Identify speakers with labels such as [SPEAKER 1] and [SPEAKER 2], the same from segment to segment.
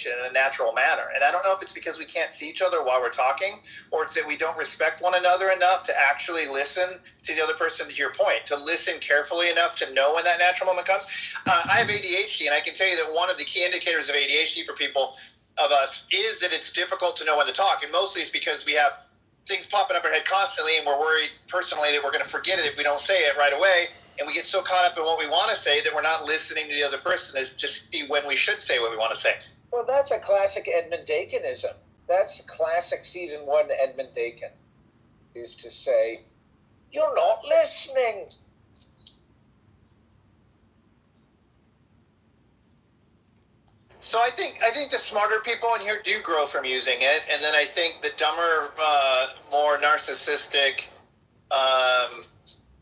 [SPEAKER 1] conversation in a natural manner. And I don't know if it's because we can't see each other while we're talking, or it's that we don't respect one another enough to actually listen to the other person, to your point, to listen carefully enough to know when that natural moment comes. I have ADHD, and I can tell you that one of the key indicators of ADHD for people of us is that it's difficult to know when to talk. And mostly it's because we have things popping up in our head constantly, and we're worried personally that we're going to forget it if we don't say it right away. And we get so caught up in what we want to say that we're not listening to the other person as to see when we should say what we want to say.
[SPEAKER 2] Well, that's a classic Edmund Dakinism. That's classic season 1 Edmund Dakin, is to say, you're not listening.
[SPEAKER 1] So I think the smarter people in here do grow from using it, and then I think the dumber, more narcissistic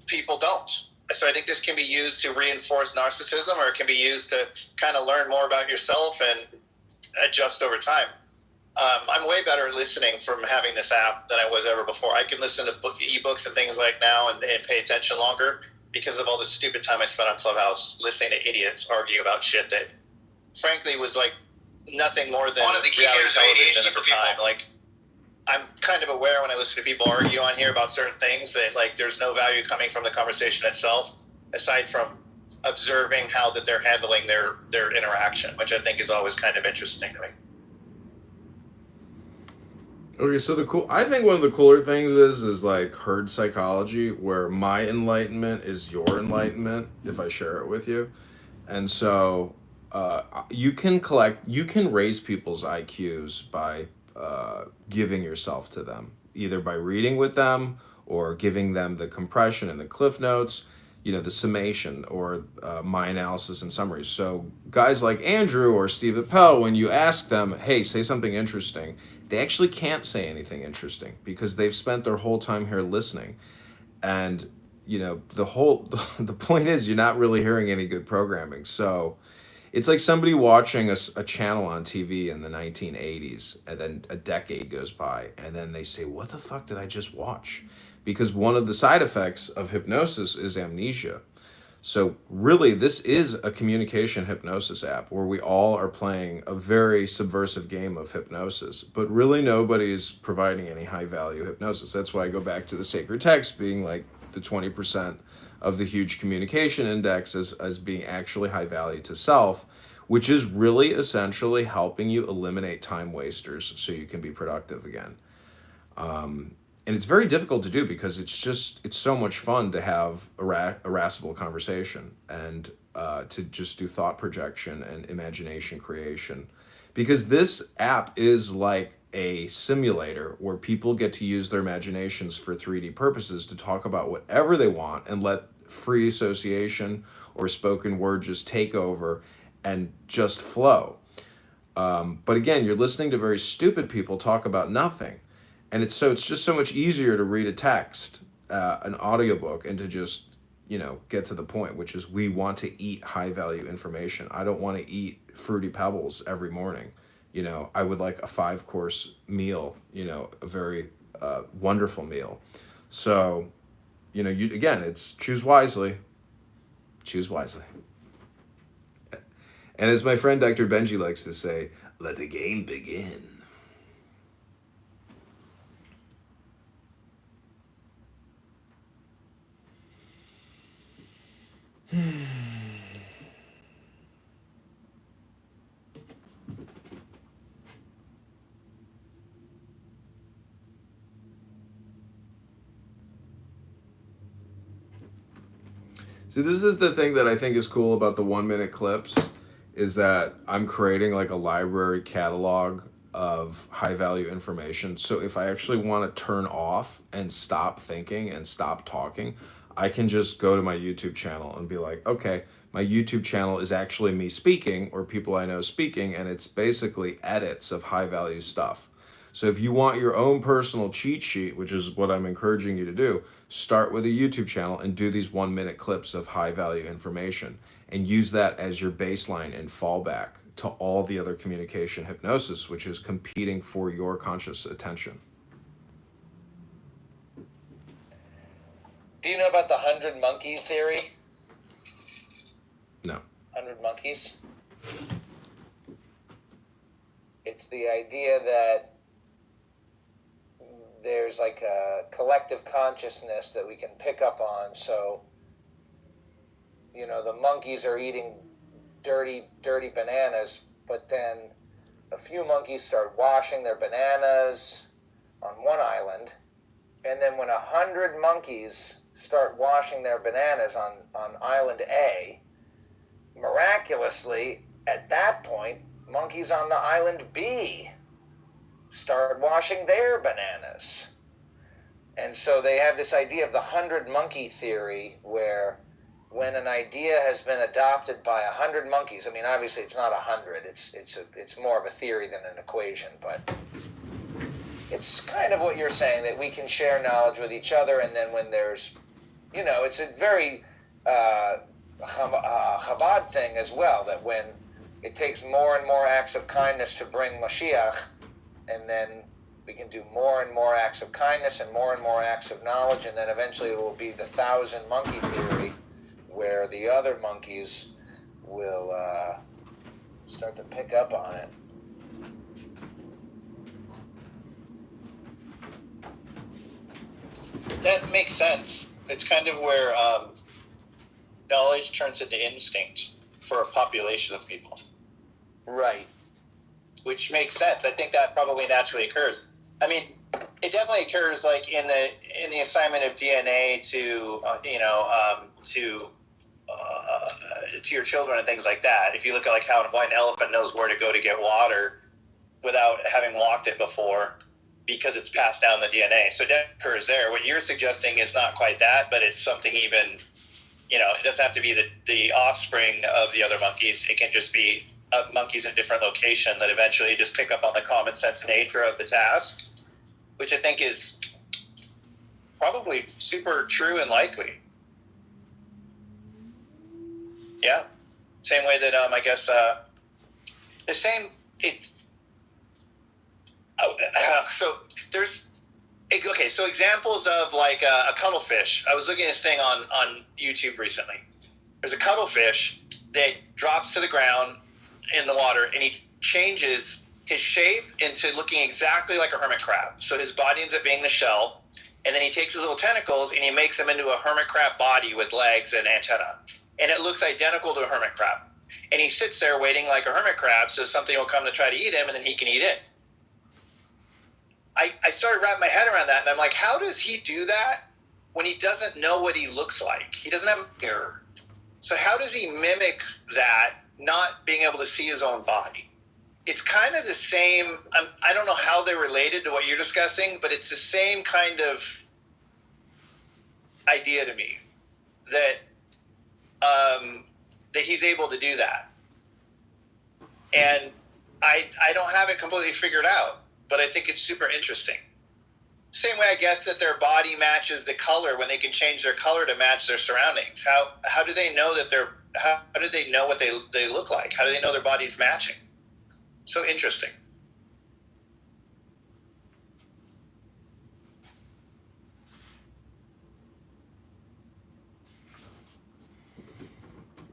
[SPEAKER 1] people don't. So I think this can be used to reinforce narcissism, or it can be used to kind of learn more about yourself and adjust over time. I'm way better at listening from having this app than I was ever before. I can listen to ebooks and things like now and pay attention longer because of all the stupid time I spent on Clubhouse listening to idiots argue about shit that frankly was like nothing more than
[SPEAKER 3] one of the key
[SPEAKER 1] reality
[SPEAKER 3] indicators
[SPEAKER 1] television at the time. Like, I'm kind of aware when I listen to people argue on here about certain things that like there's no value coming from the conversation itself aside from observing how that they're handling their interaction, which I think is always kind of interesting to me.
[SPEAKER 4] Okay, so I think one of the cooler things is like herd psychology, where my enlightenment is your enlightenment if I share it with you. And so you can raise people's IQs by giving yourself to them, either by reading with them or giving them the compression and the cliff notes, the summation or my analysis and summaries. So guys like Andrew or Steve Appel, when you ask them, hey, say something interesting, they actually can't say anything interesting because they've spent their whole time here listening. And, the point is you're not really hearing any good programming. So it's like somebody watching a channel on TV in the 1980s, and then a decade goes by, and then they say, what the fuck did I just watch? Because one of the side effects of hypnosis is amnesia. So really, this is a communication hypnosis app where we all are playing a very subversive game of hypnosis, but really nobody's providing any high-value hypnosis. That's why I go back to the sacred text being like the 20% of the huge communication index as being actually high value to self, which is really essentially helping you eliminate time wasters so you can be productive again. And it's very difficult to do because it's so much fun to have irascible conversation and to just do thought projection and imagination creation. Because this app is like a simulator where people get to use their imaginations for 3D purposes to talk about whatever they want and let free association or spoken word just take over and just flow. But again, you're listening to very stupid people talk about nothing. And it's just so much easier to read a text, an audiobook, and to just, get to the point, which is we want to eat high value information. I don't want to eat Fruity Pebbles every morning. I would like a 5-course meal, a very wonderful meal. So, it's choose wisely. Choose wisely. And as my friend Dr. Benji likes to say, let the game begin. See, this is the thing that I think is cool about the 1-minute clips, is that I'm creating like a library catalog of high value information. So if I actually want to turn off and stop thinking and stop talking, I can just go to my YouTube channel and be like, okay, my YouTube channel is actually me speaking or people I know speaking, and it's basically edits of high value stuff. So if you want your own personal cheat sheet, which is what I'm encouraging you to do, start with a YouTube channel and do these 1-minute clips of high value information and use that as your baseline and fallback to all the other communication hypnosis, which is competing for your conscious attention.
[SPEAKER 2] Do you know about the 100 monkey theory?
[SPEAKER 4] No.
[SPEAKER 2] 100 monkeys? It's the idea that there's like a collective consciousness that we can pick up on. So, the monkeys are eating dirty bananas, but then a few monkeys start washing their bananas on one island, and then when 100 monkeys start washing their bananas on island A, miraculously, at that point, monkeys on the island B start washing their bananas. And so they have this idea of the 100 monkey theory, where when an idea has been adopted by 100 monkeys, I mean, obviously it's not 100, it's more of a theory than an equation, but it's kind of what you're saying, that we can share knowledge with each other, and then when there's, it's a very Chabad thing as well, that when it takes more and more acts of kindness to bring Mashiach, and then we can do more and more acts of kindness and more acts of knowledge, and then eventually it will be the 1,000 monkey theory, where the other monkeys will start to pick up on it.
[SPEAKER 1] That makes sense. It's kind of where knowledge turns into instinct for a population of people.
[SPEAKER 2] Right.
[SPEAKER 1] Which makes sense. I think that probably naturally occurs. I mean, it definitely occurs like in the assignment of DNA to your children and things like that. If you look at like how an elephant knows where to go to get water without having walked it before, because it's passed down the DNA. So that occurs there. What you're suggesting is not quite that, but it's something even, it doesn't have to be the offspring of the other monkeys. It can just be monkeys in a different location that eventually just pick up on the common sense nature of the task, which I think is probably super true and likely. Yeah. Same way that, I guess, the same, so there's, okay, so examples of like a cuttlefish. I was looking at this thing on YouTube recently. There's a cuttlefish that drops to the ground in the water, and he changes his shape into looking exactly like a hermit crab. So his body ends up being the shell, and then he takes his little tentacles and he makes them into a hermit crab body with legs and antenna. And it looks identical to a hermit crab. And he sits there waiting like a hermit crab, so something will come to try to eat him, and then he can eat it. I started wrapping my head around that, and I'm like, how does he do that when he doesn't know what he looks like? He doesn't have a mirror. So how does he mimic that, not being able to see his own body? It's kind of the same. I don't know how they're related to what you're discussing, but it's the same kind of idea to me, that that he's able to do that. And I don't have it completely figured out, but I think it's super interesting. Same way, I guess, that their body matches the color when they can change their color to match their surroundings. How do they know that how do they know what they look like? How do they know their body's matching? So interesting.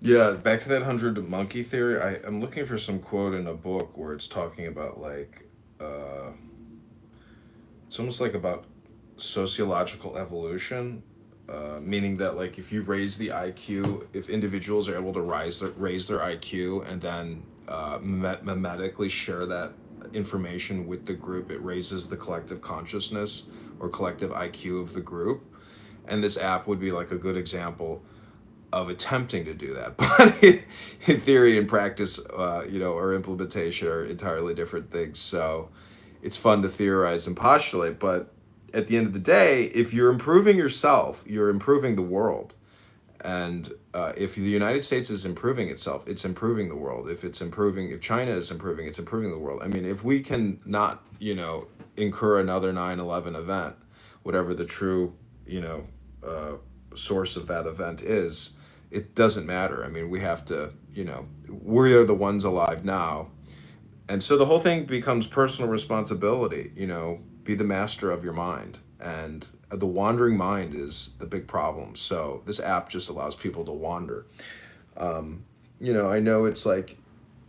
[SPEAKER 4] Yeah, back to that 100 monkey theory. I'm looking for some quote in a book where it's talking about like, it's almost like about sociological evolution, meaning that like if you raise the IQ, if individuals are able to raise their IQ and then mimetically share that information with the group, it raises the collective consciousness or collective IQ of the group. And this app would be like a good example of attempting to do that, but in theory and practice, or implementation are entirely different things. So it's fun to theorize and postulate, but at the end of the day, if you're improving yourself, you're improving the world. And if the United States is improving itself, it's improving the world. If China is improving, it's improving the world. I mean, if we can not, incur another 9/11 event, whatever the true, source of that event is, it doesn't matter. I mean, we have to, we are the ones alive now. And so the whole thing becomes personal responsibility, be the master of your mind. And the wandering mind is the big problem. So this app just allows people to wander. I know it's like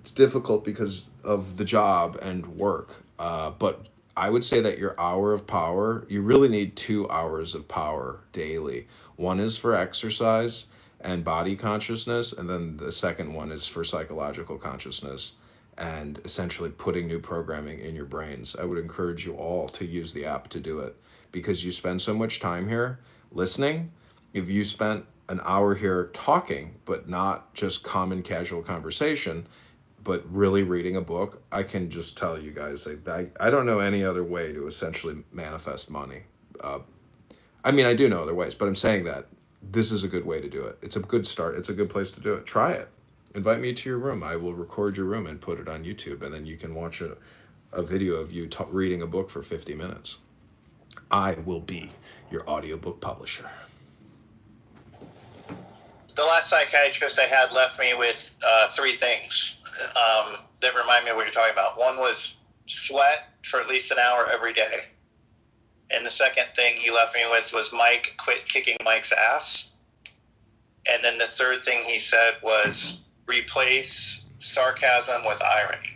[SPEAKER 4] it's difficult because of the job and work. But I would say that your hour of power, you really need 2 hours of power daily. One is for exercise and body consciousness, and then the second one is for psychological consciousness and essentially putting new programming in your brains. I would encourage you all to use the app to do it because you spend so much time here listening. If you spent an hour here talking, but not just common casual conversation, but really reading a book, I can just tell you guys, like, I don't know any other way to essentially manifest money. I mean, I do know other ways, but I'm saying that this is a good way to do it. It's a good start. It's a good place to do it. Try it. Invite me to your room. I will record your room and put it on YouTube, and then you can watch a video of you reading a book for 50 minutes. I will be your audiobook publisher.
[SPEAKER 1] The last psychiatrist I had left me with 3 things that remind me of what you're talking about. One was sweat for at least an hour every day. And the second thing he left me with was Mike, quit kicking Mike's ass. And then the third thing he said was replace sarcasm with irony.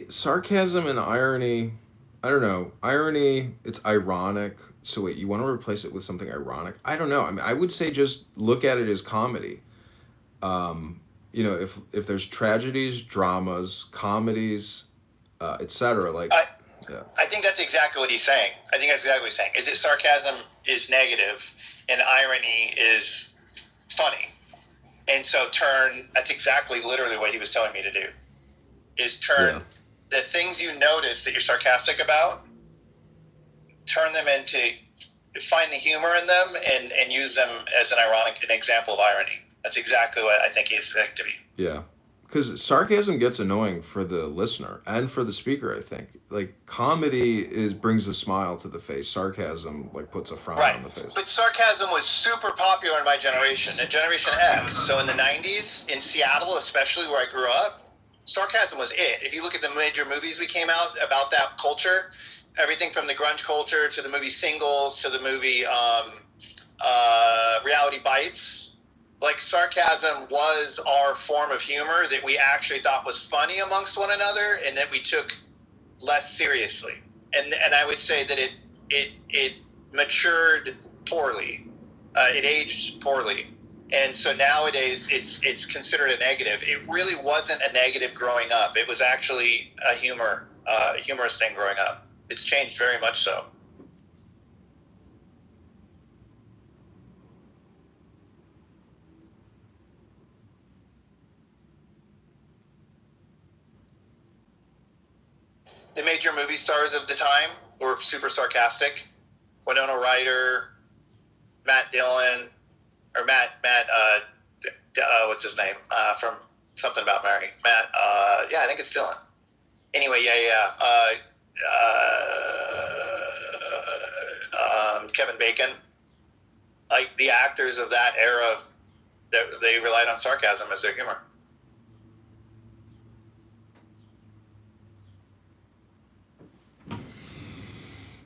[SPEAKER 4] Sarcasm and irony, I don't know. Irony, it's ironic. So wait, you want to replace it with something ironic? I don't know. I mean, I would say just look at it as comedy. If there's tragedies, dramas, comedies, etc. Like, yeah,
[SPEAKER 1] I think that's exactly what he's saying. I think that's exactly what he's saying. Is that sarcasm is negative and irony is funny. And so that's exactly literally what he was telling me to do, is turn the things you notice that you're sarcastic about, turn them find the humor in them and use them as an example of irony. That's exactly what I think he's saying to me.
[SPEAKER 4] Yeah. Because sarcasm gets annoying for the listener and for the speaker, I think. Like, comedy brings a smile to the face. Sarcasm, like, puts a frown on the face.
[SPEAKER 1] But sarcasm was super popular in my generation, in Generation X. So in the 90s, in Seattle especially, where I grew up, sarcasm was it. If you look at the major movies we came out about that culture, everything from the grunge culture to the movie Singles to the movie Reality Bites, like, sarcasm was our form of humor that we actually thought was funny amongst one another and that we took less seriously. And I would say that it matured poorly. It aged poorly. And so nowadays it's considered a negative. It really wasn't a negative growing up. It was actually a humorous thing growing up. It's changed very much so. The major movie stars of the time were super sarcastic. Winona Ryder, Matt Dillon, or Matt, what's his name? From Something About Mary. Matt, I think it's Dillon. Anyway, Kevin Bacon. Like, the actors of that era, they relied on sarcasm as their humor.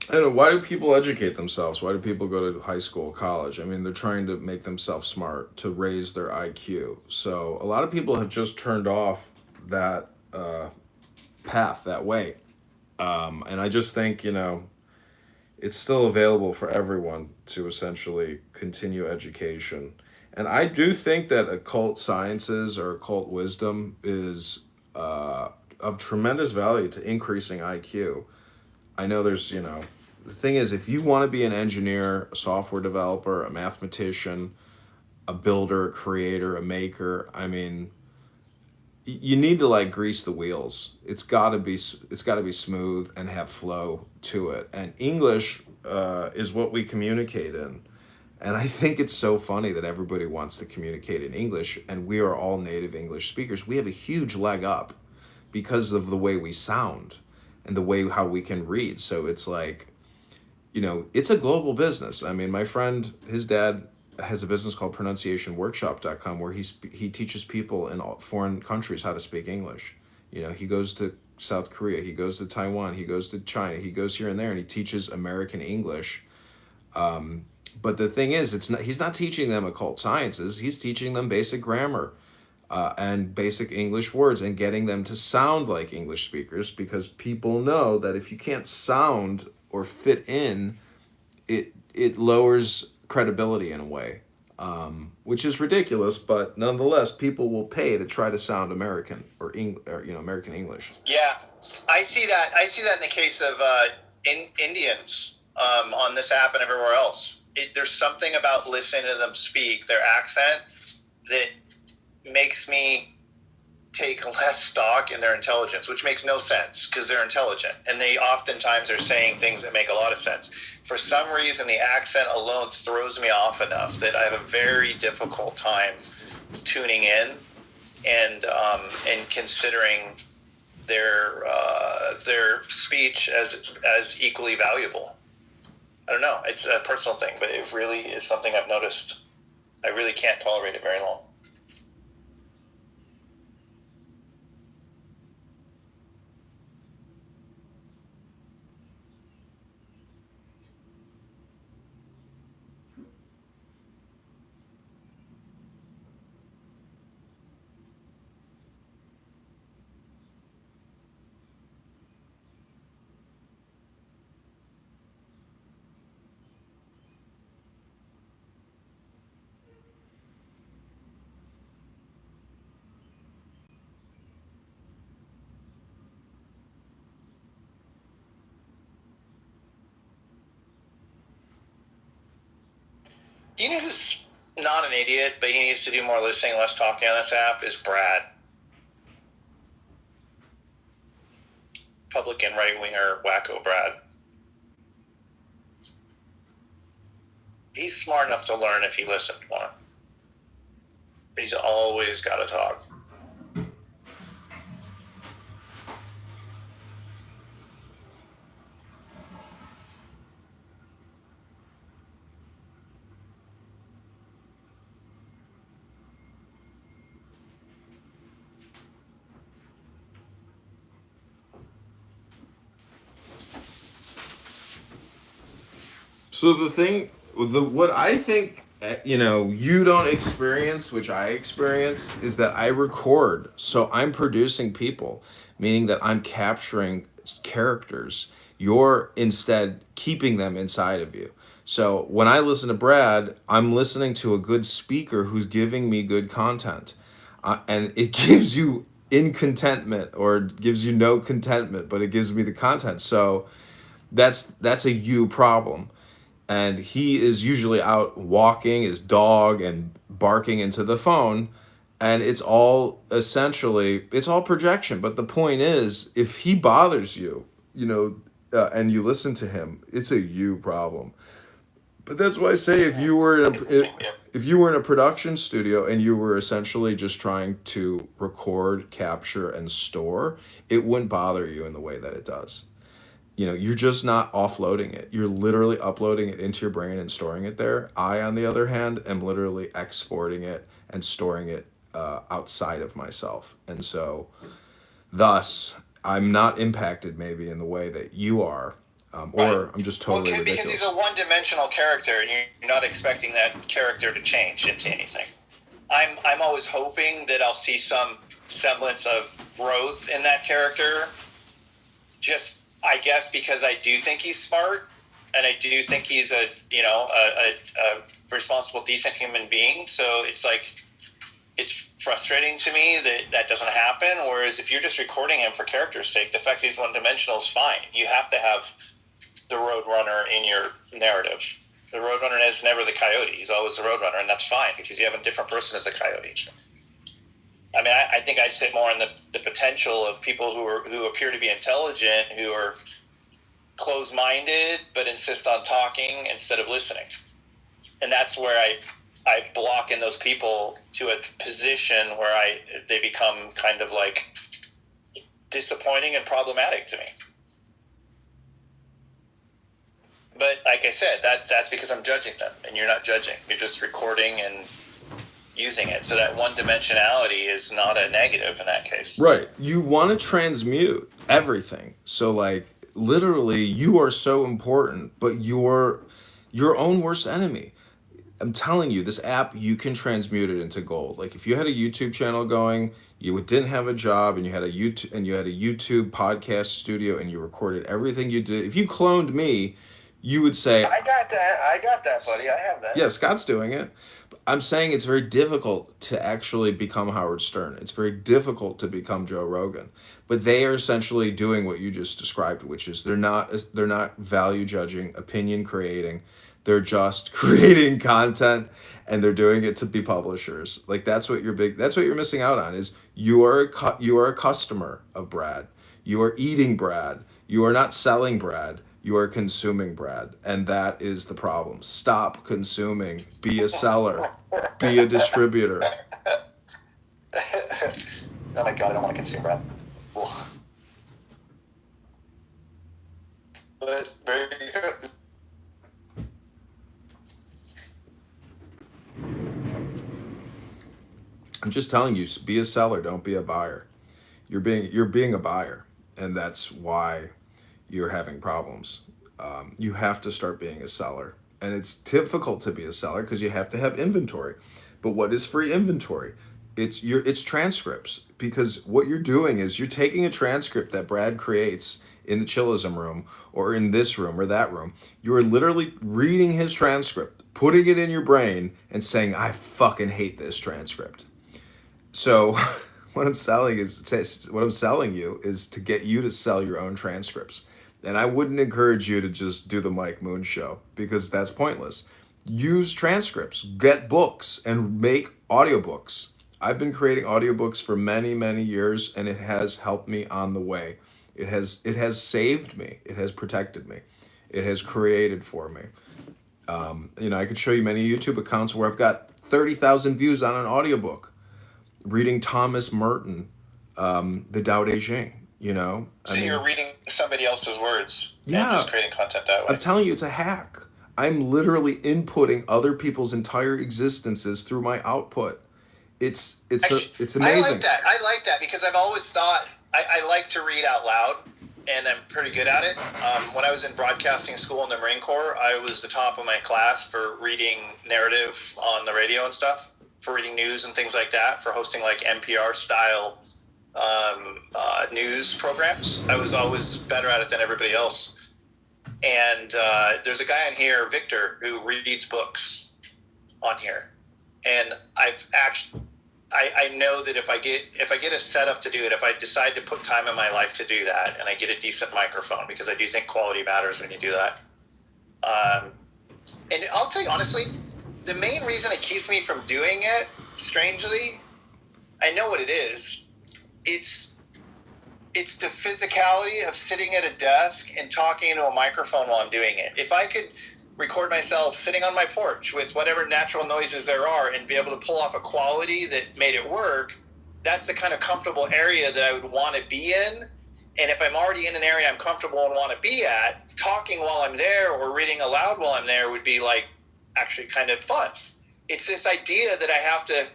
[SPEAKER 4] I don't know, why do people educate themselves? Why do people go to high school, college? I mean, they're trying to make themselves smart, to raise their IQ. So a lot of people have just turned off that path, that way. And I just think, it's still available for everyone to essentially continue education. And I do think that occult sciences or occult wisdom is of tremendous value to increasing IQ. I know there's, the thing is, if you want to be an engineer, a software developer, a mathematician, a builder, a creator, a maker, I mean, you need to, like, grease the wheels. It's got to be smooth and have flow to it. And English is what we communicate in. And I think it's so funny that everybody wants to communicate in English, and we are all native English speakers. We have a huge leg up because of the way we sound and the way how we can read. So it's like, it's a global business. I mean, my friend, his dad has a business called pronunciationworkshop.com where he teaches people in foreign countries how to speak English. He goes to South Korea, he goes to Taiwan, he goes to China, he goes here and there, and he teaches American English But the thing is, he's not teaching them occult sciences. He's teaching them basic grammar, and basic English words, and getting them to sound like English speakers, because people know that if you can't sound or fit in, it lowers credibility in a way, which is ridiculous. But nonetheless, people will pay to try to sound American or American English.
[SPEAKER 1] Yeah, I see that. I see that in the case of Indians on this app and everywhere else. There's something about listening to them speak, their accent, that makes me take less stock in their intelligence, which makes no sense because they're intelligent. And they oftentimes are saying things that make a lot of sense. For some reason, the accent alone throws me off enough that I have a very difficult time tuning in and considering their speech as equally valuable. I don't know. It's a personal thing, but it really is something I've noticed. I really can't tolerate it very long. You know who's not an idiot, but he needs to do more listening, less talking on this app, is Brad. Republican right-winger wacko Brad. He's smart enough to learn if he listened more. But he's always got to talk.
[SPEAKER 4] So what I think, you don't experience, which I experience, is that I record. So I'm producing people, meaning that I'm capturing characters. You're instead keeping them inside of you. So when I listen to Brad, I'm listening to a good speaker who's giving me good content. And it gives you incontentment, or gives you no contentment, but it gives me the content. So that's a you problem. And he is usually out walking his dog and barking into the phone, and it's all projection. But the point is, if he bothers you, and you listen to him, it's a you problem. But that's why I say, if you were in a production studio and you were essentially just trying to record, capture, and store, it wouldn't bother you in the way that it does. You're just not offloading it. You're literally uploading it into your brain and storing it there. I, on the other hand, am literally exporting it and storing it outside of myself. And so, thus, I'm not impacted maybe in the way that you are, or I'm just totally ridiculous.
[SPEAKER 1] Because he's a one-dimensional character, and you're not expecting that character to change into anything. I'm always hoping that I'll see some semblance of growth in that character, just, I guess, because I do think he's smart, and I do think he's a responsible, decent human being. So it's frustrating to me that doesn't happen. Whereas if you're just recording him for character's sake, the fact that he's one-dimensional is fine. You have to have the Roadrunner in your narrative. The Roadrunner is never the Coyote. He's always the Roadrunner, and that's fine because you have a different person as a Coyote. I mean, I think I sit more in the potential of people who appear to be intelligent, who are closed-minded, but insist on talking instead of listening. And that's where I block in those people to a position where they become kind of like disappointing and problematic to me. But like I said, that's because I'm judging them, and you're not judging. You're just recording and using it. So that one-dimensionality is not a negative in that case.
[SPEAKER 4] Right. You want to transmute everything. So, like, literally, you are so important, but you're your own worst enemy. I'm telling you, this app, you can transmute it into gold. Like if you had a YouTube channel going, you didn't have a job, and you had a YouTube podcast studio, and you recorded everything you did. If you cloned me, you would say,
[SPEAKER 2] I got that, buddy. I have that.
[SPEAKER 4] yeah, Scott's doing it. I'm saying it's very difficult to actually become Howard Stern. It's very difficult to become Joe Rogan. But they are essentially doing what you just described, which is they're not value judging, opinion creating. They're just creating content, and they're doing it to be publishers. Like that's what you're missing out on is you are a customer of Brad. You are eating Brad. You are not selling Brad. You are consuming Brad, and that is the problem. Stop consuming. Be a seller. Be a distributor.
[SPEAKER 1] Oh my God, I don't want to consume Brad. Ugh. But very good.
[SPEAKER 4] I'm just telling you, be a seller. Don't be a buyer. You're being a buyer, and that's why you're having problems. You have to start being a seller, and it's difficult to be a seller because you have to have inventory. But what is free inventory? It's transcripts, because what you're doing is you're taking a transcript that Brad creates in the chillism room or in this room or that room. You are literally reading his transcript, putting it in your brain, and saying, "I fucking hate this transcript." So what I'm selling you is to get you to sell your own transcripts. And I wouldn't encourage you to just do the Mike Moon show, because that's pointless. Use transcripts, get books, and make audiobooks. I've been creating audiobooks for many, many years, and it has helped me on the way. It has saved me. It has protected me. It has created for me. I could show you many YouTube accounts where I've got 30,000 views on an audiobook, reading Thomas Merton, The Tao Te Ching.
[SPEAKER 1] So you're reading somebody else's words,
[SPEAKER 4] yeah,
[SPEAKER 1] and just creating content that way.
[SPEAKER 4] I'm telling you, it's a hack. I'm literally inputting other people's entire existences through my output. It's amazing.
[SPEAKER 1] I like that because I've always thought I like to read out loud, and I'm pretty good at it. When I was in broadcasting school in the Marine Corps, I was the top of my class for reading narrative on the radio and stuff, for reading news and things like that, for hosting like NPR style news programs. I was always better at it than everybody else. And there's a guy in here, Victor, who reads books on here. And I know that if I get a setup to do it, if I decide to put time in my life to do that, and I get a decent microphone, because I do think quality matters when you do that. And I'll tell you honestly, the main reason it keeps me from doing it, strangely, I know what it is. It's the physicality of sitting at a desk and talking into a microphone while I'm doing it. If I could record myself sitting on my porch with whatever natural noises there are and be able to pull off a quality that made it work, that's the kind of comfortable area that I would want to be in. And if I'm already in an area I'm comfortable and want to be at, talking while I'm there or reading aloud while I'm there would be like actually kind of fun. It's this idea that I have to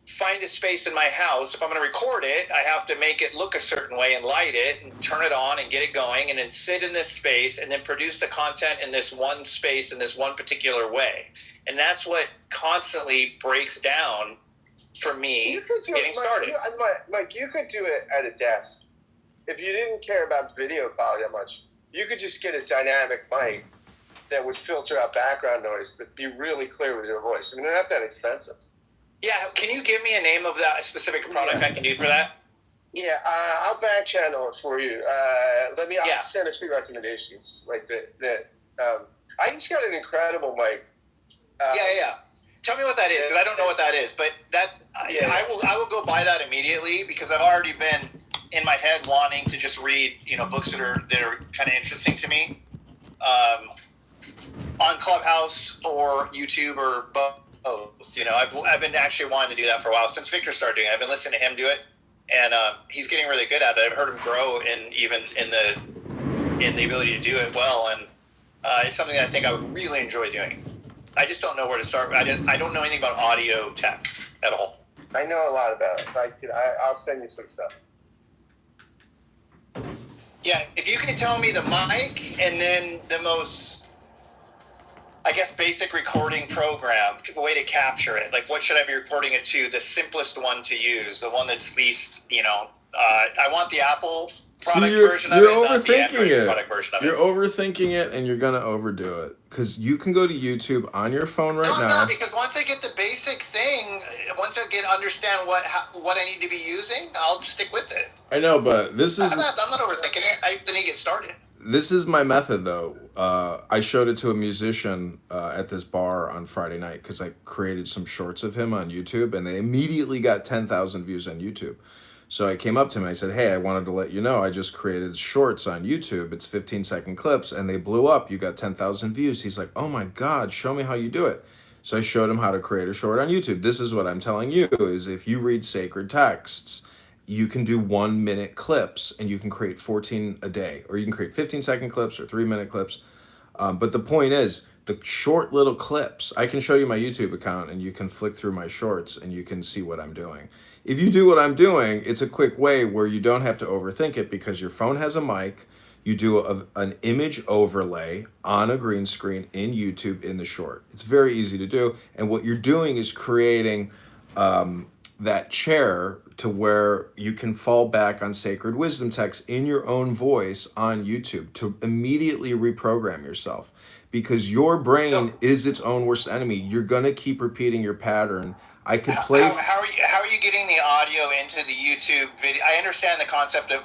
[SPEAKER 1] find a space in my house. If I'm going to record it, I have to make it look a certain way and light it and turn it on and get it going and then sit in this space and then produce the content in this one space in this one particular way. And that's what constantly breaks down for me getting started.
[SPEAKER 3] Mike, you could do it at a desk. If you didn't care about video quality that much, you could just get a dynamic mic that would filter out background noise but be really clear with your voice. I mean, they're not that expensive.
[SPEAKER 1] Yeah, can you give me a name of that specific product I can do for that?
[SPEAKER 3] Yeah, I'll back channel it for you. I'll send a few recommendations. Like I just got an incredible mic.
[SPEAKER 1] Yeah. Tell me what that is, because I don't know what that is. But that's I will go buy that immediately, because I've already been in my head wanting to just read books that are kind of interesting to me, on Clubhouse or YouTube or both. I've been actually wanting to do that for a while since Victor started doing it. I've been listening to him do it, and he's getting really good at it. I've heard him grow in the ability to do it well, and it's something that I think I would really enjoy doing. I just don't know where to start. I don't know anything about audio tech at all.
[SPEAKER 3] I know a lot about it. I'll send you some stuff.
[SPEAKER 1] Yeah, if you can tell me the mic and then the most I guess, basic recording program, way to capture it. Like, what should I be recording it to? The simplest one to use, the one that's least, I want the Apple product version of
[SPEAKER 4] you're
[SPEAKER 1] it, not the
[SPEAKER 4] overthinking
[SPEAKER 1] Android
[SPEAKER 4] it.
[SPEAKER 1] product version of
[SPEAKER 4] You're
[SPEAKER 1] it.
[SPEAKER 4] overthinking it, and you're gonna overdo it because you can go to YouTube on your phone right
[SPEAKER 1] No, I'm
[SPEAKER 4] now.
[SPEAKER 1] not, because once I get the basic thing, once I understand what I need to be using, I'll stick with it.
[SPEAKER 4] I know, but this is
[SPEAKER 1] I'm not overthinking it. I just need to get started.
[SPEAKER 4] this is my method though. I showed it to a musician at this bar on Friday night because I created some shorts of him on YouTube, and they immediately got 10,000 views on YouTube. So I came up to him. I said, "Hey, I wanted to let you know I just created shorts on YouTube. It's 15-second clips, and they blew up. You got 10,000 views." He's like, "Oh my God, show me how you do it." So I showed him how to create a short on YouTube. This is what I'm telling you: is if you read sacred texts, you can do 1 minute clips, and you can create 14 a day, or you can create 15-second clips or 3 minute clips. But the point is, the short little clips, I can show you my YouTube account and you can flick through my shorts and you can see what I'm doing. If you do what I'm doing, it's a quick way where you don't have to overthink it because your phone has a mic. You do an image overlay on a green screen in YouTube in the short. It's very easy to do. And what you're doing is creating that chair to where you can fall back on sacred wisdom texts in your own voice on YouTube to immediately reprogram yourself, because your brain is its own worst enemy. You're going to keep repeating your pattern. I could play.
[SPEAKER 1] How are you getting the audio into the YouTube video? I understand the concept of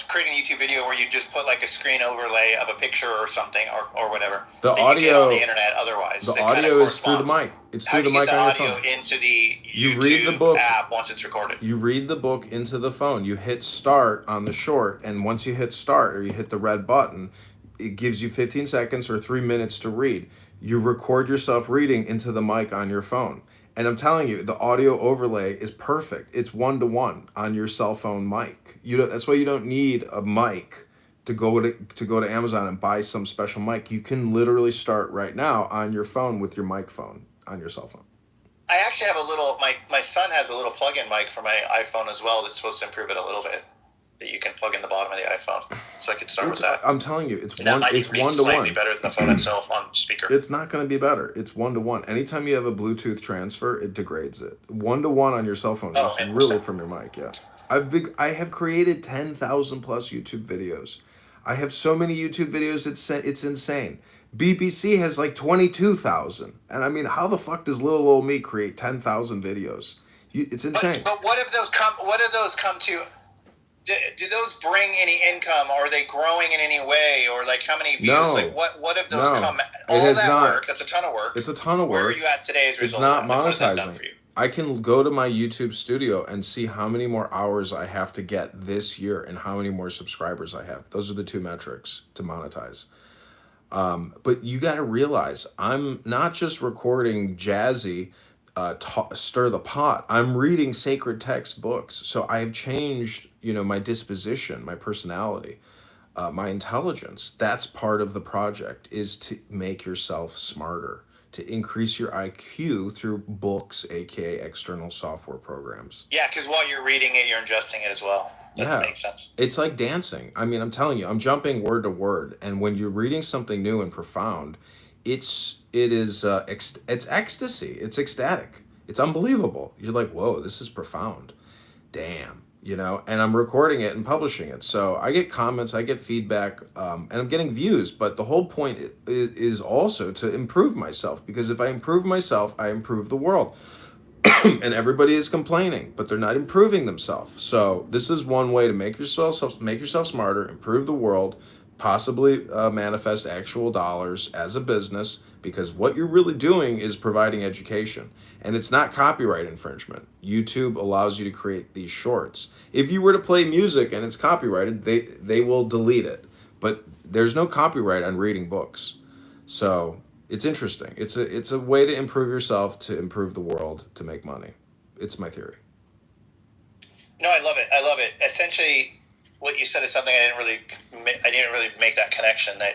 [SPEAKER 1] creating a YouTube video where you just put like a screen overlay of a picture or something or whatever.
[SPEAKER 4] The
[SPEAKER 1] that you
[SPEAKER 4] audio
[SPEAKER 1] get on the internet otherwise.
[SPEAKER 4] The
[SPEAKER 1] that
[SPEAKER 4] audio
[SPEAKER 1] kind of
[SPEAKER 4] is through the mic. It's through the mic on your phone.
[SPEAKER 1] How do you get the audio into the
[SPEAKER 4] You
[SPEAKER 1] YouTube
[SPEAKER 4] read the book
[SPEAKER 1] app once it's recorded?
[SPEAKER 4] You read the book into the phone. You hit start on the short, and once you hit start or you hit the red button, it gives you 15 seconds or 3 minutes to read. You record yourself reading into the mic on your phone. And I'm telling you, the audio overlay is perfect. It's 1-to-1 on your cell phone mic. That's why you don't need a mic to go to Amazon and buy some special mic. You can literally start right now on your phone with your mic phone on your cell phone.
[SPEAKER 1] I actually have my son has a little plug-in mic for my iPhone as well that's supposed to improve it a little bit, that you can plug in the bottom of the iPhone. So I could start with that.
[SPEAKER 4] I'm telling you, it's
[SPEAKER 1] one to one. Slightly better than the phone itself on speaker.
[SPEAKER 4] It's not going to be better. It's 1-to-1. Anytime you have a Bluetooth transfer, it degrades it. 1-to-1 on your cell phone is really from your mic. Yeah, I have created 10,000 plus YouTube videos. I have so many YouTube videos. It's insane. BBC has like 22,000, and I mean, how the fuck does little old me create 10,000 videos? It's insane.
[SPEAKER 1] But what if those come? What do those come to? Do those bring any income? Or are they growing in any way? Or like how many views?
[SPEAKER 4] No.
[SPEAKER 1] Like what if those come?
[SPEAKER 4] All that
[SPEAKER 1] work. That's a ton of work.
[SPEAKER 4] It's a ton of work.
[SPEAKER 1] Where are you at today as a result?
[SPEAKER 4] It's not
[SPEAKER 1] of that? What has that done
[SPEAKER 4] monetizing.
[SPEAKER 1] for you?
[SPEAKER 4] I can go to my YouTube studio and see how many more hours I have to get this year and how many more subscribers I have. Those are the two metrics to monetize. But you got to realize, I'm not just recording jazzy, stir the pot. I'm reading sacred text books. So I have changed, my disposition, my personality, my intelligence. That's part of the project, is to make yourself smarter, to increase your IQ through books, aka external software programs.
[SPEAKER 1] Yeah, because while you're reading it, you're ingesting it as well. That makes sense.
[SPEAKER 4] It's like dancing. I mean, I'm telling you, I'm jumping word to word, and when you're reading something new and profound, it's ecstasy. It's ecstatic. It's unbelievable. You're like, whoa, this is profound. Damn. And I'm recording it and publishing it. So I get comments, I get feedback, and I'm getting views. But the whole point is also to improve myself, because if I improve myself, I improve the world. And everybody is complaining, but they're not improving themselves. So this is one way to make yourself smarter, improve the world, possibly manifest actual dollars as a business, because what you're really doing is providing education, and it's not copyright infringement. YouTube allows you to create these shorts. If you were to play music and it's copyrighted, they will delete it, but there's no copyright on reading books. So it's interesting. It's a way to improve yourself, to improve the world, to make money. It's my theory.
[SPEAKER 1] No, I love it. Essentially, what you said is something I didn't really make that connection, that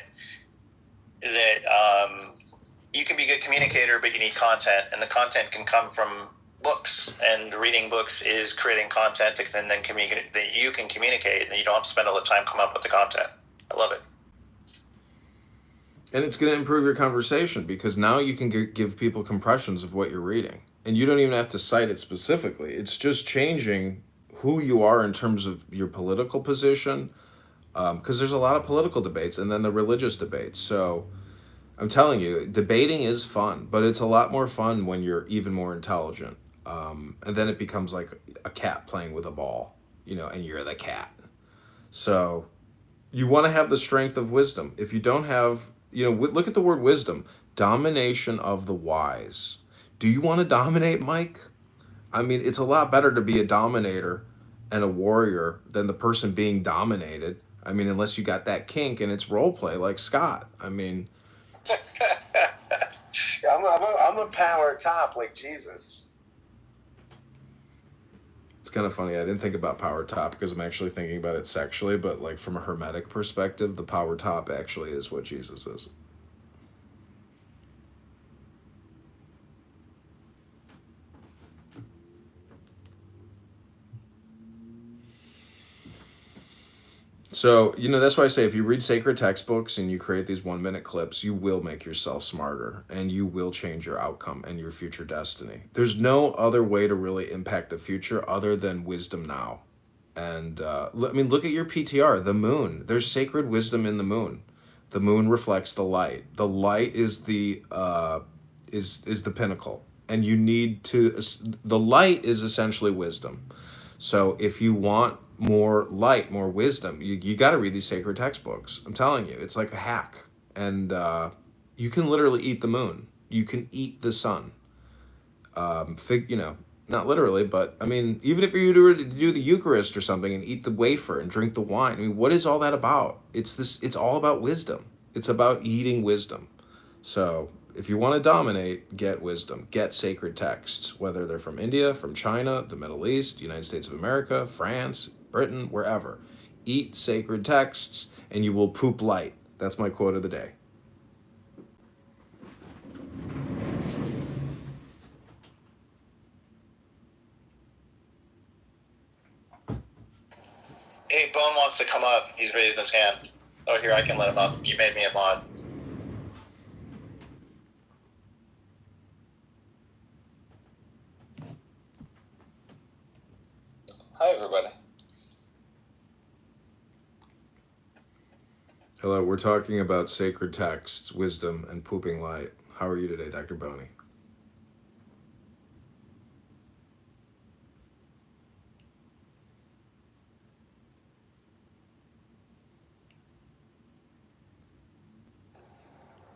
[SPEAKER 1] you can be a good communicator, but you need content, and the content can come from books, and reading books is creating content that then communicate, that you can communicate, and you don't have to spend all the time coming up with the content. I love it.
[SPEAKER 4] And it's going to improve your conversation because now you can give people compressions of what you're reading. And you don't even have to cite it specifically. It's just changing who you are in terms of your political position. Because there's a lot of political debates and then the religious debates. So I'm telling you, debating is fun, but it's a lot more fun when you're even more intelligent. And then it becomes like a cat playing with a ball, and you're the cat. So you want to have the strength of wisdom. If you don't have, look at the word wisdom, domination of the wise. Do you want to dominate, Mike? I mean, it's a lot better to be a dominator and a warrior than the person being dominated. I mean, unless you got that kink and it's role play like Scott. I mean,
[SPEAKER 3] I'm a power top like Jesus.
[SPEAKER 4] it's kind of funny. I didn't think about power top because I'm actually thinking about it sexually, but like from a hermetic perspective, the power top actually is what Jesus is. So, that's why I say if you read sacred textbooks and you create these 1-minute clips, you will make yourself smarter and you will change your outcome and your future destiny. There's no other way to really impact the future other than wisdom now. And look at your PTR, the moon. There's sacred wisdom in the moon. The moon reflects the light. The light is the pinnacle, and you need to. The light is essentially wisdom. So if you want more light, more wisdom, you got to read these sacred textbooks. I'm telling you, it's like a hack, and you can literally eat the moon. You can eat the sun. Not literally, but I mean, even if you were to do the Eucharist or something and eat the wafer and drink the wine, I mean, what is all that about? It's all about wisdom. It's about eating wisdom. So if you want to dominate, get wisdom, get sacred texts, whether they're from India, from China, the Middle East, United States of America, France, Britain, wherever. Eat sacred texts and you will poop light. That's my quote of the day.
[SPEAKER 1] Hey, Bone wants to come up. He's raising his hand. Oh, here, I can let him up. You made me a mod.
[SPEAKER 5] Hi, everybody.
[SPEAKER 4] Hello, we're talking about sacred texts, wisdom, and pooping light. How are you today, Dr. Boney?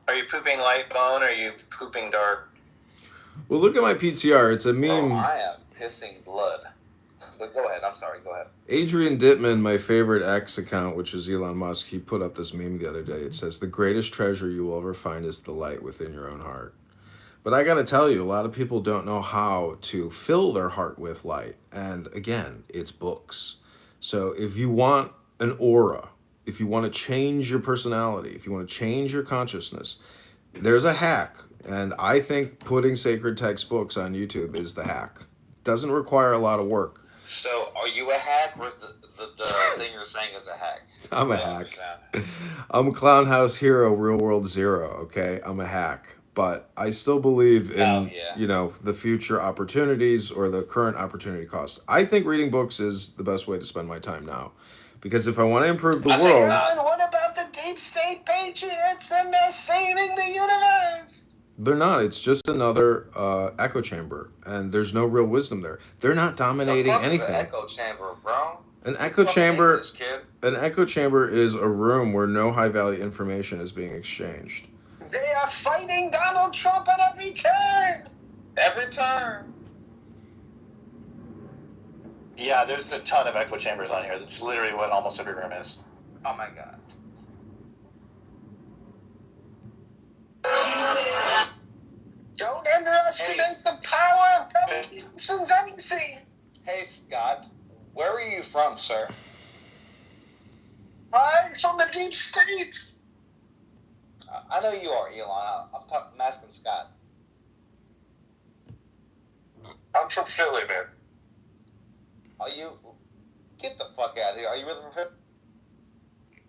[SPEAKER 1] Are you pooping light, Bone, or are you pooping dark?
[SPEAKER 4] Well, look at my PTR. It's a meme.
[SPEAKER 5] Oh, I am pissing blood. But go ahead. I'm sorry. Go ahead.
[SPEAKER 4] Adrian Dittman, my favorite X account, which is Elon Musk, he put up this meme the other day. It says, the greatest treasure you will ever find is the light within your own heart. But I got to tell you, a lot of people don't know how to fill their heart with light. And again, it's books. So if you want an aura, if you want to change your personality, if you want to change your consciousness, there's a hack. And I think putting sacred textbooks on YouTube is the hack. Doesn't require a lot of work.
[SPEAKER 5] So, are you a hack, or is the thing you're saying is a hack?
[SPEAKER 4] I'm a hack. I'm a clown house hero, real world zero, okay? I'm a hack. But I still believe in, the future opportunities or the current opportunity costs. I think reading books is the best way to spend my time now. Because if I want to improve the world...
[SPEAKER 2] What about the deep state patriots and they're saving the universe?
[SPEAKER 4] They're not. It's just another echo chamber, and there's no real wisdom there. They're not dominating anything.
[SPEAKER 5] An echo chamber, bro.
[SPEAKER 4] An echo chamber. An echo chamber is a room where no high value information is being exchanged.
[SPEAKER 2] They are fighting Donald Trump at every turn.
[SPEAKER 5] Every turn.
[SPEAKER 1] Yeah, there's a ton of echo chambers on here. That's literally what almost every room is.
[SPEAKER 5] Oh my god.
[SPEAKER 2] Don't underestimate the power of Republicans MC.
[SPEAKER 5] Hey, Scott. Where are you from, sir?
[SPEAKER 2] I'm from the deep states.
[SPEAKER 5] I know you are, Elon. I'm asking Scott.
[SPEAKER 3] I'm from Philly, man.
[SPEAKER 5] Are you... Get the fuck out of here. Are you really from Philly?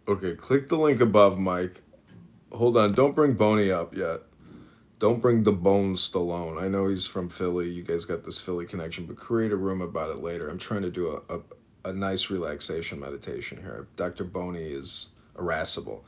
[SPEAKER 4] Okay, click the link above, Mike. Hold on. Don't bring Boney up yet. Don't bring the Bone Stallone. I know he's from Philly. You guys got this Philly connection, but create a room about it later. I'm trying to do a nice relaxation meditation here. Dr. Boney is irascible.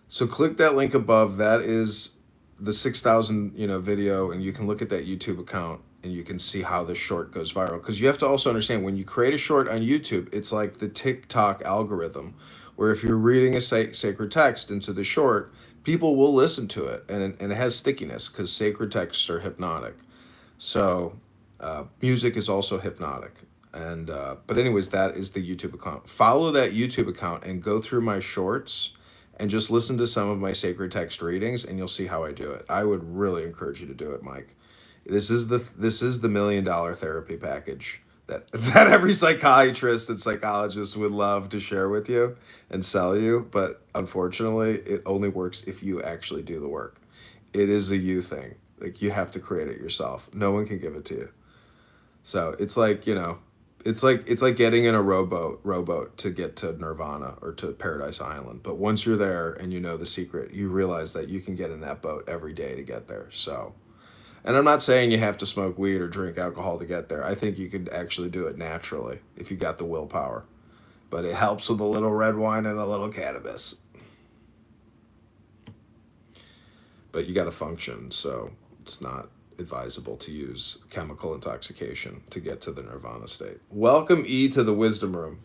[SPEAKER 4] So click that link above. That is the 6,000 video, and you can look at that YouTube account and you can see how the short goes viral. Because you have to also understand when you create a short on YouTube, it's like the TikTok algorithm, where if you're reading a sacred text into the short, people will listen to it, and it has stickiness because sacred texts are hypnotic. So music is also hypnotic. And but anyways, that is the YouTube account. Follow that YouTube account and go through my shorts and just listen to some of my sacred text readings, and you'll see how I do it. I would really encourage you to do it, Mike. This is the $1 million therapy package that every psychiatrist and psychologist would love to share with you and sell you, but unfortunately, it only works if you actually do the work. It is a you thing. Like, you have to create it yourself. No one can give it to you. So it's like, it's like getting in a rowboat to get to Nirvana or to Paradise Island. But once you're there and you know the secret, you realize that you can get in that boat every day to get there. So, and I'm not saying you have to smoke weed or drink alcohol to get there. I think you could actually do it naturally if you got the willpower. But it helps with a little red wine and a little cannabis. But you got to function, so it's not advisable to use chemical intoxication to get to the nirvana state. Welcome, E, to the wisdom room.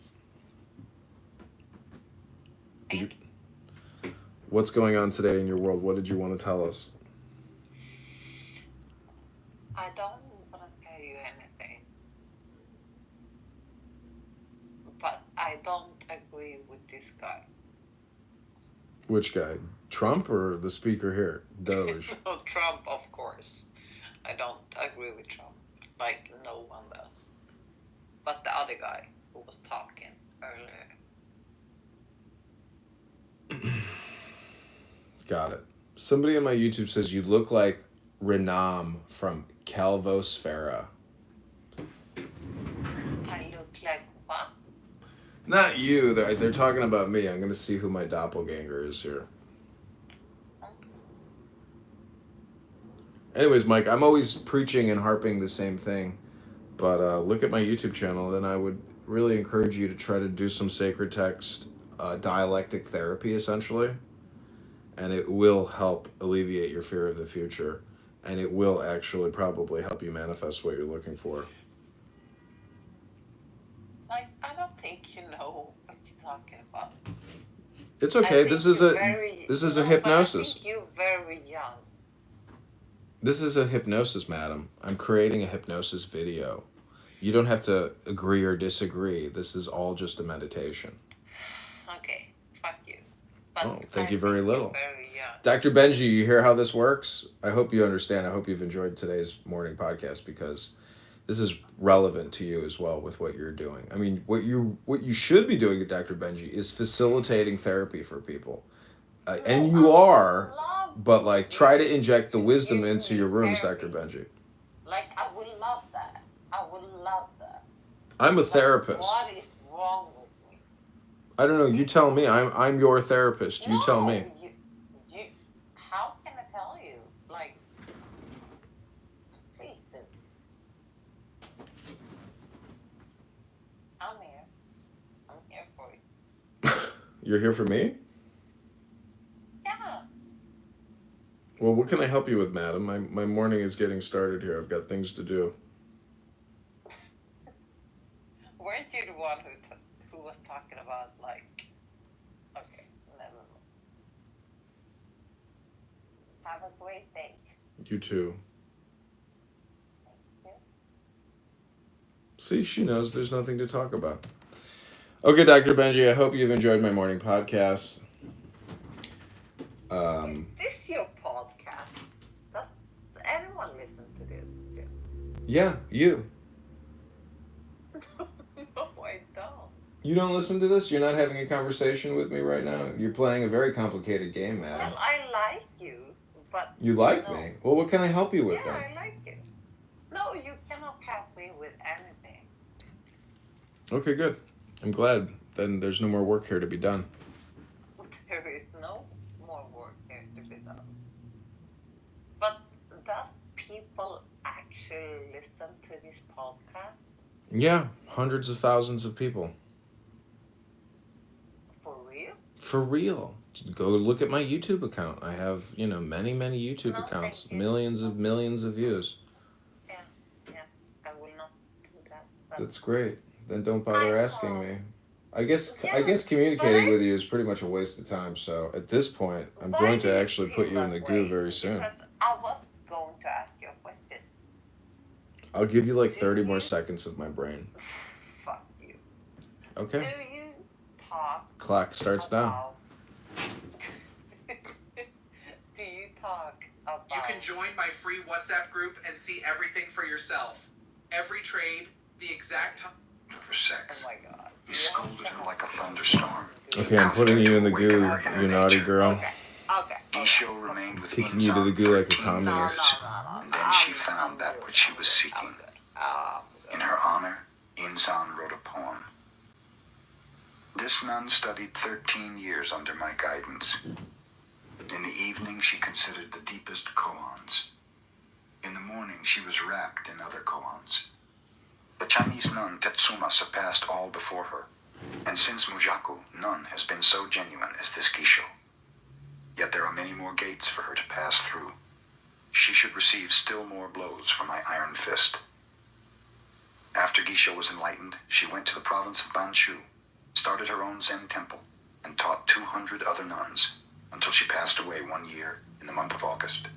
[SPEAKER 4] What's going on today in your world? What did you want to tell us?
[SPEAKER 6] I don't want to tell you anything, but I don't agree with this guy.
[SPEAKER 4] Which guy? Trump or the speaker here? Doge.
[SPEAKER 6] No, Trump, of course. I don't agree with Trump, like no one does. But the other guy who was talking earlier.
[SPEAKER 4] Got it. Somebody on my YouTube says you look like Renam from Calvosfera.
[SPEAKER 6] I look like what?
[SPEAKER 4] Not you. They're talking about me. I'm going to see who my doppelganger is here. Anyways, Mike, I'm always preaching and harping the same thing. But look at my YouTube channel. Then I would really encourage you to try to do some sacred text dialectic therapy, essentially. And it will help alleviate your fear of the future. And it will actually probably help you manifest what you're looking for.
[SPEAKER 6] Like, I don't think you know what you're talking about.
[SPEAKER 4] It's okay. This is a hypnosis.
[SPEAKER 6] I think you're very young.
[SPEAKER 4] This is a hypnosis, madam. I'm creating a hypnosis video. You don't have to agree or disagree. This is all just a meditation.
[SPEAKER 6] Okay, fuck you. But
[SPEAKER 4] Oh, thank you very little.
[SPEAKER 6] Very young.
[SPEAKER 4] Dr. Benji, you hear how this works? I hope you understand. I hope you've enjoyed today's morning podcast because this is relevant to you as well with what you're doing. I mean, what you should be doing, Dr. Benji, is facilitating therapy for people. And you are, but like try to inject the wisdom into your rooms, Dr. Benji.
[SPEAKER 6] Like, I would love that. I would love that.
[SPEAKER 4] I'm a therapist.
[SPEAKER 6] What is wrong with me?
[SPEAKER 4] I don't know. You tell me. I'm your therapist. You tell me.
[SPEAKER 6] You, how can I tell you? Like, please do. I'm here. I'm here for you.
[SPEAKER 4] You're here for me?
[SPEAKER 6] Yeah.
[SPEAKER 4] Well, what can I help you with, madam? My morning is getting started here. I've got things to do.
[SPEAKER 6] Weren't you the one who was talking about, like, okay, never mind. Have a great day.
[SPEAKER 4] You too.
[SPEAKER 6] Thank you.
[SPEAKER 4] See, she knows there's nothing to talk about. Okay, Dr. Benji, I hope you've enjoyed my morning podcast.
[SPEAKER 6] Is this your podcast? Does anyone listen to this?
[SPEAKER 4] Yeah, you.
[SPEAKER 6] No, I don't.
[SPEAKER 4] You don't listen to this? You're not having a conversation with me right now? You're playing a very complicated game, madam.
[SPEAKER 6] Well, I like you, but...
[SPEAKER 4] You like
[SPEAKER 6] no.
[SPEAKER 4] me? Well, what can I help you with
[SPEAKER 6] Yeah,
[SPEAKER 4] then?
[SPEAKER 6] I like you. No, you cannot help me with anything.
[SPEAKER 4] Okay, good. I'm glad. Then there's no more work here to be done.
[SPEAKER 6] There is no more work here to be people actually listen to this podcast?
[SPEAKER 4] Yeah, hundreds of thousands of people.
[SPEAKER 6] For real?
[SPEAKER 4] For real. Go look at my YouTube account. I have, many, many YouTube
[SPEAKER 6] No,
[SPEAKER 4] accounts.
[SPEAKER 6] thank you.
[SPEAKER 4] Millions of views.
[SPEAKER 6] Yeah, I will not do that. But
[SPEAKER 4] That's great. Then don't bother
[SPEAKER 6] I
[SPEAKER 4] asking
[SPEAKER 6] know.
[SPEAKER 4] me. I guess
[SPEAKER 6] Yeah,
[SPEAKER 4] communicating
[SPEAKER 6] but
[SPEAKER 4] with you is pretty much a waste of time. So at this point, I'm
[SPEAKER 6] why
[SPEAKER 4] going
[SPEAKER 6] do
[SPEAKER 4] to
[SPEAKER 6] you
[SPEAKER 4] actually
[SPEAKER 6] feel
[SPEAKER 4] put you in
[SPEAKER 6] that
[SPEAKER 4] the goo
[SPEAKER 6] way?
[SPEAKER 4] very soon.
[SPEAKER 6] Because I was going to ask you a question.
[SPEAKER 4] I'll give you like
[SPEAKER 6] Do
[SPEAKER 4] 30 more
[SPEAKER 6] you-
[SPEAKER 4] seconds of my brain.
[SPEAKER 6] Fuck you.
[SPEAKER 4] Okay.
[SPEAKER 6] Do you talk
[SPEAKER 4] Clock starts now.
[SPEAKER 6] about... Do you talk about...
[SPEAKER 7] You can join my free WhatsApp group and see everything for yourself. Every trade, the exact time.
[SPEAKER 8] For
[SPEAKER 6] Oh
[SPEAKER 8] sex.
[SPEAKER 6] my god.
[SPEAKER 8] He scolded her like a thunderstorm.
[SPEAKER 4] Okay, I'm putting you in the goo, you naughty girl.
[SPEAKER 6] Okay.
[SPEAKER 8] Gisho remained with
[SPEAKER 4] Kicking you to the
[SPEAKER 8] Inzan
[SPEAKER 4] goo like a
[SPEAKER 8] 13
[SPEAKER 4] communist.
[SPEAKER 8] years, and then she found that which she was seeking. In her honor, Inzan wrote a poem. This nun studied 13 years under my guidance. In the evening, she considered the deepest koans. In the morning, she was wrapped in other koans. The Chinese nun Tetsuma surpassed all before her, and since Mujaku, none has been so genuine as this Gisho. Yet there are many more gates for her to pass through. She should receive still more blows from my iron fist. After Gisho was enlightened, she went to the province of Banshu, started her own Zen temple, and taught 200 other nuns, until she passed away 1 year in the month of August.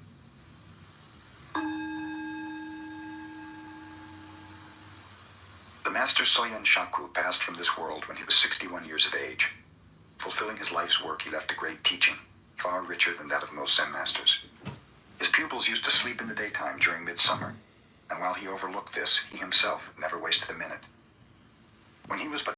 [SPEAKER 8] The master Soyen Shaku passed from this world when he was 61 years of age. Fulfilling his life's work, he left a great teaching, far richer than that of most Zen masters. His pupils used to sleep in the daytime during midsummer, and while he overlooked this, he himself never wasted a minute. When he was but